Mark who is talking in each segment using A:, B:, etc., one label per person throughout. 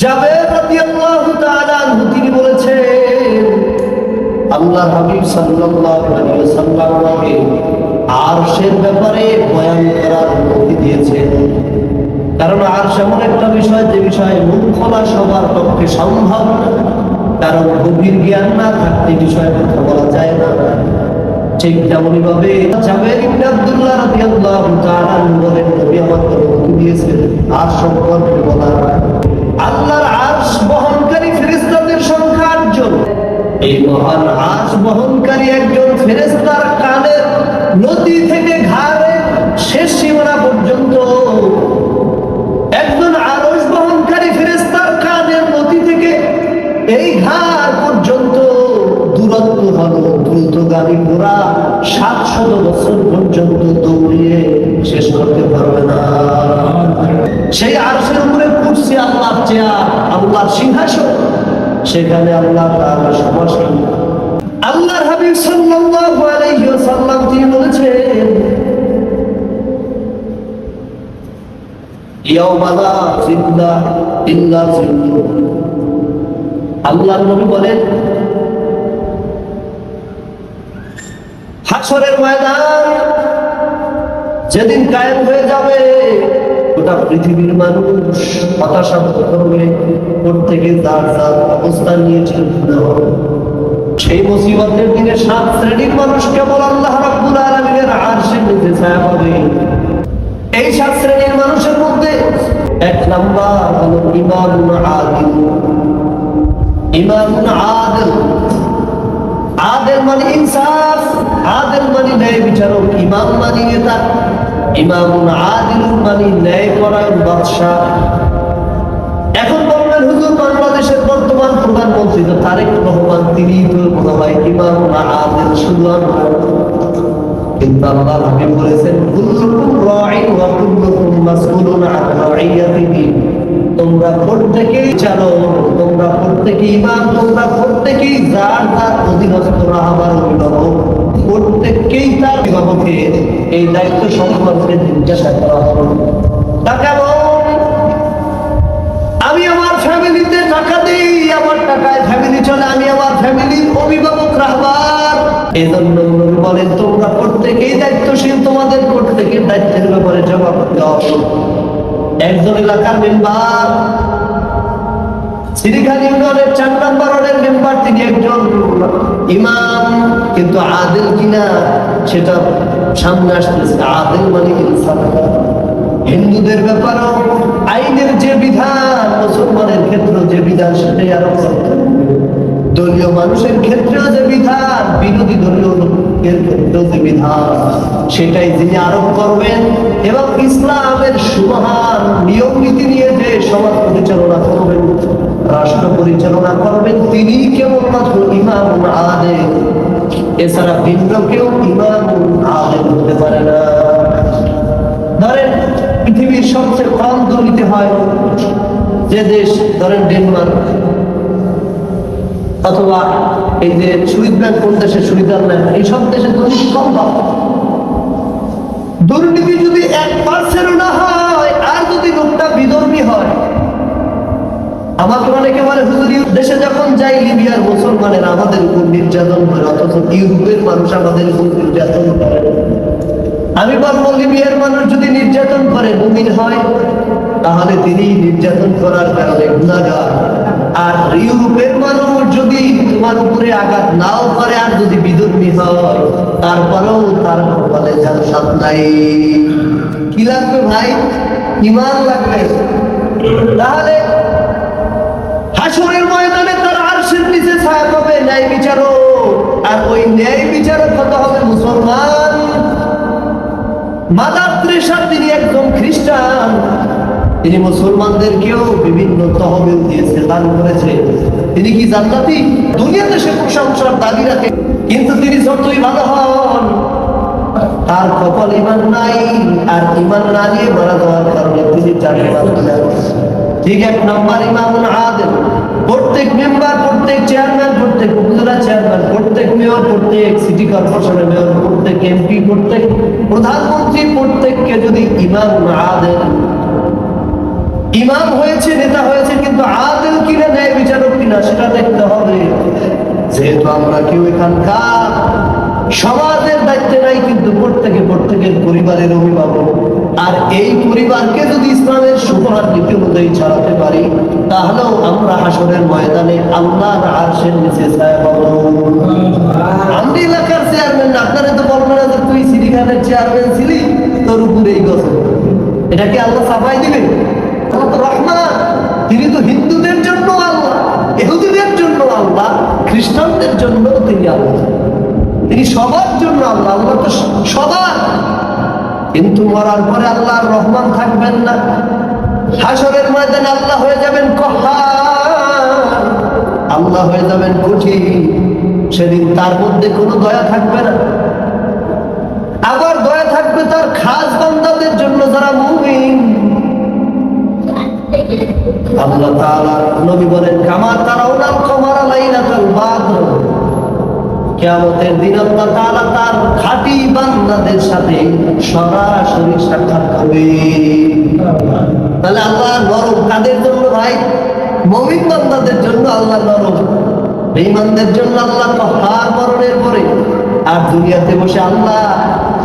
A: জাবের রাদিয়াল্লাহু তাআলা আনহু তিনি বলেছেন আল্লাহর হাবিব সাল্লাল্লাহু আলাইহি ওয়াসাল্লাম আমাকে আরশের ব্যাপারে বয়ান করার অনুমতি দিয়েছেন। কারণ আরশ এমন একটা বিষয় যে বিষয়ে মুখ খোলা সবার পক্ষে সম্ভব না, কারণ গভীর জ্ঞান না থাকতে বিষয়ে কথা বলা যায় না। ঠিক তেমনই ভাবে জাবের ইবনে আব্দুল্লাহ রাদিয়াল্লাহু তাআলা বলেন নবী আমাকে অনুমতি দিয়েছেন আরশ সম্পর্কে বলার। আল্লাহর আরশ বহনকারী ফেরেশতাদের সংখ্যা ৮ জন। এই মহান আরশ বহনকারী একজন ফেরেশতার কানের নদী থেকে ঘাড়ের শেষ সীমানা পর্যন্ত, একজন আরশ বহনকারী ফেরেশতার কানের নদী থেকে এই ঘাড় পর্যন্ত দূরত্ব হলো দ্রুতগামী ঘোড়া ৭০০ বছর পর্যন্ত দৌড়িয়ে শেষ করতে পারবে না। সেই আরশের উপরে কুরসি, আল্লাহর চেয়ার, আল্লাহর সিংহাসন, সেখানে আল্লাহ তাআলা সমাসীন। আল্লাহর হাবিব সাল্লাল্লাহু আলাইহি ওয়াসাল্লাম তিনি বলেছেন ইয়াওমা লা জিল্লা ইল্লা জিল্লুহ। আল্লাহর নবী বলেন হাশরের ময়দান যেদিন কায়েম হয়ে যাবে, গোটা পৃথিবীর মানুষ হতাশাগ্রস্ত করবে, প্রত্যেকে যার যার অবস্থান নিয়ে চিন্তিত হবে। সেই মুসিবতের দিনে ৭ শ্রেণীর মানুষ কেবল আল্লাহ রাব্বুল আলামিনের আরশের নিচে ছায়া পাবে। এই ৭ শ্রেণীর মানুষের মধ্যে ১ নাম্বার হলো ইমামুন আদিল। ইমামুন আদিল, আদিল মানে ইনসাফ, আদিল মানে ন্যায় বিচারক, ইমাম মানে নেতা। ইমামুন আদিল মানে ন্যায় পরায়ণ বাদশা। এখন বলবেন হুজুর বাংলাদেশের বর্তমান প্রধানমন্ত্রী তো তারেক রহমান, তিনি তো মনে হয় ইমামুন আদিল শুধু। কিন্তু আল্লাহর হাবিব বলেছেন কুল্লুকুম রাঈন ওয়া কুল্লুকুম মাসউলুন আন রাঈয়াতিহি। তোমরা প্রত্যেকেই চালক, তোমরা প্রত্যেকেই ইমাম, তোমরা প্রত্যেকেই যার যার অধীনস্থ রাহবার অভিভাবক, প্রত্যেককেই তার অভিভাবকে এই দায়িত্ব সম্পর্কে জিজ্ঞাসা করা হবে। তা কেমন? আমি আমার ফ্যামিলিতে টাকা দিই, আমার টাকায় ফ্যামিলি চলে, আমি আমার ফ্যামিলির অভিভাবক রাহবার। এই জন্য বলেন তোমরা প্রত্যেকেই দায়িত্বশীল, তোমাদের প্রত্যেকের দায়িত্বের ব্যাপারে জবাব দিতে হবে। একজন এলাকার মেম্বার, শ্রীখালী ইউনিয়নের ৪ নম্বর ওয়ার্ডের মেম্বার, তিনি একজন ইমাম, কিন্তু আদিল কিনা সেটা সামনে আসতেছে। আদিল মানে ইনসাফ। হিন্দুদের ব্যাপারেও আইনের যে বিধান, মুসলমানের ক্ষেত্রেও যে বিধান সেটাই আরোপ করতে হবে। দলীয় মানুষের ক্ষেত্রেও যে বিধান, বিরোধী দলীয় লোকের ক্ষেত্রেও যে বিধান, সেটাই যিনি আরোপ করবেন এবং ইসলামের সুমহান নিয়ম নীতি নিয়ে যে সমাজ পরিচালনা করবেন, রাষ্ট্র পরিচালনা করবেন, তিনি কেবলমাত্র ইমামুন আদিল। এছাড়া ভিন্ন কেউ ইমামুন আদিল হতে পারে না। ধরেন পৃথিবীর সবচেয়ে কম দুর্নীতি হয় যে দেশ, ধরেন ডেনমার্ক, অথবা এই যে সুইজারল্যান্ড, কোন দেশে সুইজারল্যান্ড, এই সব দেশে দুর্নীতি কম পাবে। দুর্নীতি যদি 1% না হয়, আর যদি লোকটা বিধর্মী হয়। আমাকে অনেকে বলে হুজুর দেশে যখন যাই লিবিয়ার মুসলমানের আমাদের উপর নির্যাতন করে, অথচ ইউরোপের মানুষ আমাদের উপর নির্যাতন করে। আমি বলবো লিবিয়ার মানুষ যদি নির্যাতন করে মুমিন হয়, তাহলে তিনি নির্যাতন করার কারণে গুনাহগার। আর ইউরোপের মানুষ যদি তোমার উপরে আঘাত নাও করে, আর যদি বিধর্মী হয়, তারপরেও তার কপালে জান্নাত নাই। কি লাগবে ভাই? ঈমান লাগবে। তাহলে হাশরের ময়দানে তার আরশের নিচে ছায়া পাবে ন্যায় বিচারক, আর ওই ন্যায় বিচারক কত হবে? মুসলমান। মাদার তেরেসা তিনি একজন খ্রিস্টান, তিনি মুসলমানদেরকেও বিভিন্ন তহবিল দিয়েছে, দান করেছে। তিনি কি জান্নাতি? দুনিয়াতে সে প্রশংসার দাবি রাখে, কিন্তু তিনি যতই ভালো হন, তার কপাল ঈমান নাই, আর ঈমান না নিয়ে মারা যাওয়ার কারণে তিনি জান্নাত না। ঠিক ১ নম্বর ইমামুন আদিল। প্রত্যেক মেম্বার, প্রত্যেক চেয়ারম্যান, প্রত্যেক উপজেলা চেয়ারম্যান, প্রত্যেক মেয়র, প্রত্যেক সিটি কর্পোরেশনের মেয়র, প্রত্যেক এমপি, প্রত্যেক প্রধানমন্ত্রী, প্রত্যেককে যদি ইমামুন আদিল, ইমাম হয়েছে, নেতা হয়েছে, কিন্তু আমরা কেউ এখানকার সমাজের দায়িত্বে নাই, কিন্তু প্রত্যেকের পরিবারের অভিভাবক। আর এই পরিবারকে যদি ইসলামের সুবহান নীতি অনুযায়ী চালাতে পারি, তাহলেও আমরা হাসরের ময়দানে আল্লাহর আরশের নিচে ছায়া পাবো। আমরা এলাকার চেয়ারম্যান, আপনারা তো বলবেন না যে তুই সিরিখানের চেয়ারম্যান ছিলি, তোর উপরে এই গছ, এটা কি আল্লাহ সাফাই দিবেন? রহমান, তিনি তো হিন্দুদের জন্য আল্লাহ, ইহুদিদের জন্য আল্লাহ, খ্রিস্টানদের জন্য তিনি আল্লাহ, তিনি সবার জন্য আল্লাহ। আল্লাহ তো সবার, কিন্তু মরার পরে আল্লাহর রহমান থাকবেন না। হাসরের ময়দানে আল্লাহ হয়ে যাবেন কহার, আল্লাহ হয়ে যাবেন কঠিন। সেদিন তার মধ্যে কোনো দয়া থাকবে না। আবার দয়া থাকবে তার খাস বান্দাদের জন্য, যারা মুমিন। আল্লাহ তাআলা নবী বলেন, কামা তারাউনাল কমারা লাইলাতুল বাদর, কিয়ামতের দিন আল্লাহ তাআলা তার খাঁটি বান্দাদের সাথে সরাসরি সাক্ষাৎ করবে। তাহলে আল্লাহ নরম কাদের জন্য ভাই? মুমিন বান্দাদের জন্য আল্লাহ নরম, বেঈমানদের জন্য আল্লাহ কহার মরণের পরে। আর দুনিয়াতে বসে আল্লাহ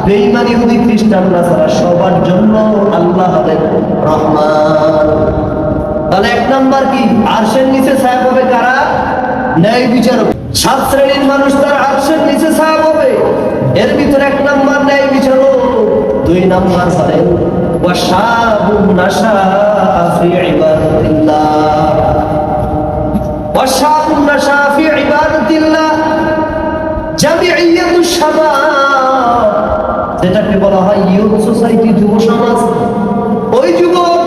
A: বেঈমান ইহুদি খ্রিস্টানরা ছাড়া সবার জন্য আল্লাহ হলেন রহমান। তাহলে এক নাম্বার কি? আরশের নিচে ছায়া পাবে কারা? ন্যায় বিচারক। 7 শ্রেণীর মানুষ তার আরশের নিচে ছায়া পাবে। এর ভিতরে এক নাম্বার ন্যায় বিচারক। 2 নাম্বার হলেন ওয়াশাবুন নাশাআ ফি ইবাদাতিল্লাহ, ওয়াশাবুন নাশাআ ফি ইবাদাতিল্লাহ জামিইয়াতুশ শাবাব, যেটাকে বলা হয় ইয়ুথ সোসাইটি, যুব সমাজ। ওই যুবক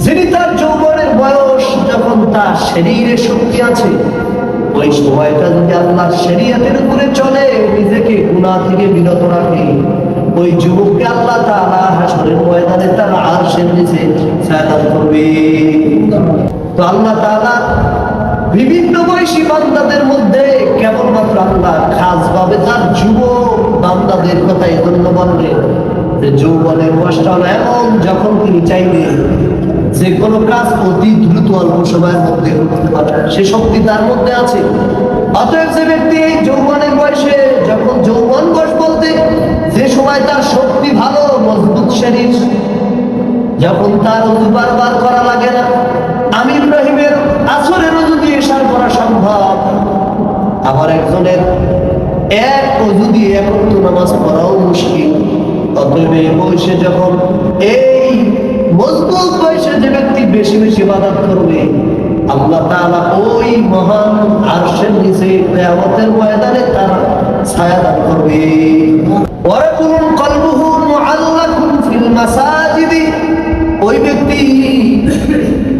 A: যিনি তার যৌবনের বয়স, যখন তার শরীরে শক্তি আছে, ওই সময়টা যদি আল্লাহর শরীয়তের উপরে চলে, নিজেকে গুনাহ থেকে বিরত রাখে, ওই যুবককে আল্লাহ তাআলা হাসরের ময়দানে তার আরশের নিচে ছায়া দান করবে। তো আল্লাহ তাআলা বিভিন্ন বয়সী বান্দাদের মধ্যে কেবলমাত্র আল্লাহ খাসভাবে তার যুবক বান্দাদের কথা এই জন্য বললেন যে যৌবনের বয়সটা হলো এমন, যখন তিনি চাইবেন যে কোনো কাজ অতি দ্রুত অল্প সময়ের মধ্যে করতে পারে, সে শক্তি তার মধ্যে আছে। অতএব যে ব্যক্তি এই যৌবনের বয়সে, যখন যৌবন বয়স বলতে যে সময় তার শক্তি ভালো, মজবুত শরীর, যখন তার ওযু বারবার করা লাগে না, আমি ইব্রাহিমের আসরের ওযু দিয়ে ইশার করা সম্ভব, আবার একজনের এক ওযু দিয়ে একত্র নামাজ পড়াও মুশকিল। অতএব এই বয়সে, যখন এই মজবুত বয়সে যে ব্যক্তি বেশি বেশি ইবাদত করবে, আল্লাহ তাআলা ওই মহান আরশের নিচে কিয়ামতের ময়দানে তার ছায়া দান করবে। ওয়ারাজুলুন কলবুহু মুআল্লাকুন ফিল মাসাজিদি, ওই ব্যক্তি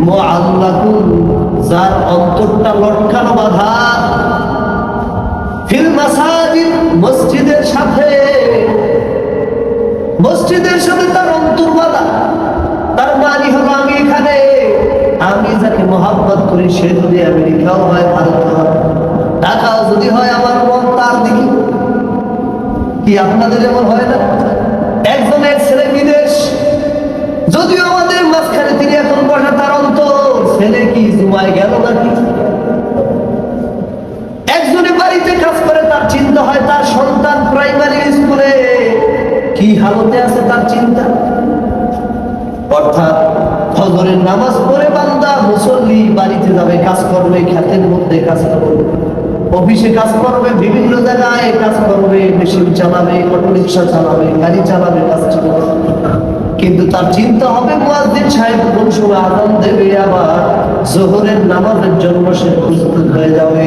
A: মুআল্লাকুন, যার অন্তরটা লটকানো বাঁধা, ফিল মাসাজিদ, মসজিদের সাথে, মসজিদের সাথে তার অন্তর বাঁধা। তার মানে হলো, আমি এখানে, আমি যাকে মহব্বত করি, সে যদি আমেরিকাও হয়, ভারত হয়, ঢাকাও যদি হয়, আমার মন তার দিকে। কি আপনাদের এমন হয় না? একজনের ছেলে বিদেশ, যদিও আমাদের মাঝখানে তিনি এখন বসা, তার অন্তর, ছেলে কি জুমায় গেল নাকি? একজনে বাড়িতে কাজ করে, তার চিন্তা হয় তার সন্তান প্রাইমারি স্কুলে কি হালতে আছে, তার চিন্তা। অর্থাৎ ফজরের নামাজ পড়ে বান্দা মুসল্লি বাড়িতে যাবে, কাজ করবে, ক্ষেতের মধ্যে কাজ করবে, অফিসে কাজ করবে, বিভিন্ন জায়গায় কাজ করবে, মেশিন চালাবে, অটো রিক্সা চালাবে, গাড়ি চালাবে, কাজ চালাবে, কিন্তু তার চিন্তা হবে মুয়াজ্জিন সাহেব কোন সময় আযান দেবে, আবার যোহরের নামাজের জন্য সে প্রস্তুত হয়ে যাবে।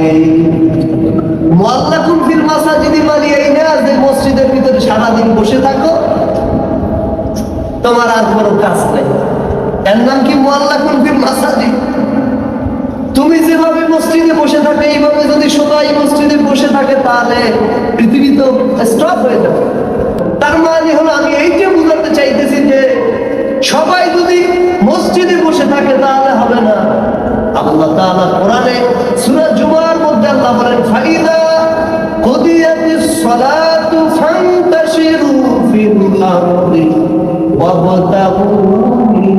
A: মুআল্লাকুন ফিল মাসাজিদি, মানে এই না যে মসজিদের ভিতরে সারাদিন বসে থাকো, তোমার আর কোনো কাজ নেই। এর নাম কি মুআল্লাকুন ফিল মাসাজিদ। তুমি যেভাবে মসজিদে বসে থাকে, এইভাবে যদি সবাই মসজিদে বসে থাকে, তাহলে পৃথিবী তো স্টপ হয়ে যাবে। তার মানে হলো, আমি এইটা বুঝাতে চাইতেছি যে সবাই যদি মসজিদে বসে থাকে তাহলে হবে না। আল্লাহ তাআলা কোরআনে সূরা জুমার মধ্যে আল্লাহ বলেন, ফাইদা কুদিয়াতিস সালাতু ফান্তাশিরু ফিল আরদি ওয়াবতাগু মিন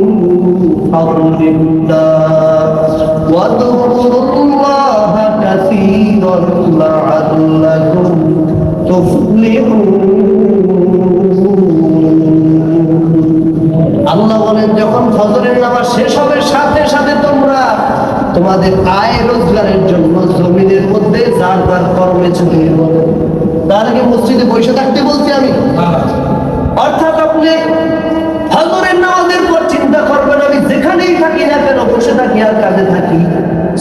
A: ফাদলিল্লাহ ওয়াযকুরুল্লাহা কাসীরান আল্লাহ বলেন যখন ফজরের নামাজ শেষ হবে সাথে সাথে তোমরা তোমাদের আয় রোজগারের জন্য জমিনের মধ্যে যার যার কর্মে ছড়িয়ে পড়ো। তার আগে মসজিদে বসে থাকতে বলছি আমি, অর্থাৎ আপনি ফজরের নামাজের পর চিন্তা করবেন আমি যেখানেই থাকি না কেন, বসে থাকি আর কাজে থাকি,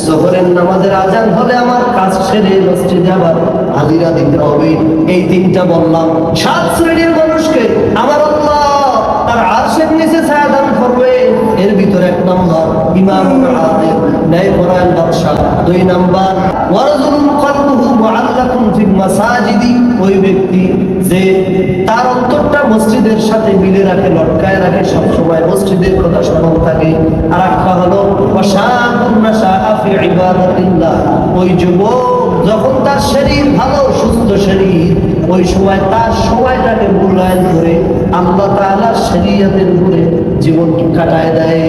A: জোহরের নামাজের আজান হলে আমার কাজ সেরে মসজিদে আবার হাজিরা দিতে হবে। এই তিনটা বললাম। 7 শ্রেণীর মানুষকে আমার আল্লাহ তার আরশের নিচে ছায়া দান করবে। এর ভিতরে 1 নম্বর ইমাম আদিল, ন্যায়পরায়ণ বাদশা। 2 নম্বর ওয়ারাজুলুন কলবুহু মুআল্লাকুন ফিল মাসাজিদি, ওই ব্যক্তি যে তার অন্তরটা মসজিদের সাথে মিলে রাখে, লটকায় রাখে, সব সময় মসজিদের কথা স্মরণ থাকে। আর একটা হলো ওয়াশাবুন নাশাআ ফি ইবাদাতিল্লাহ, ওই যুবক যখন তার শরীর ভালো সুস্থ শরীর, ওই সময় তার সময়টাকে মূল্যায়ন করে আল্লাহ তাআলার শরীয়তের উপরে জীবন কাটায় দেয়।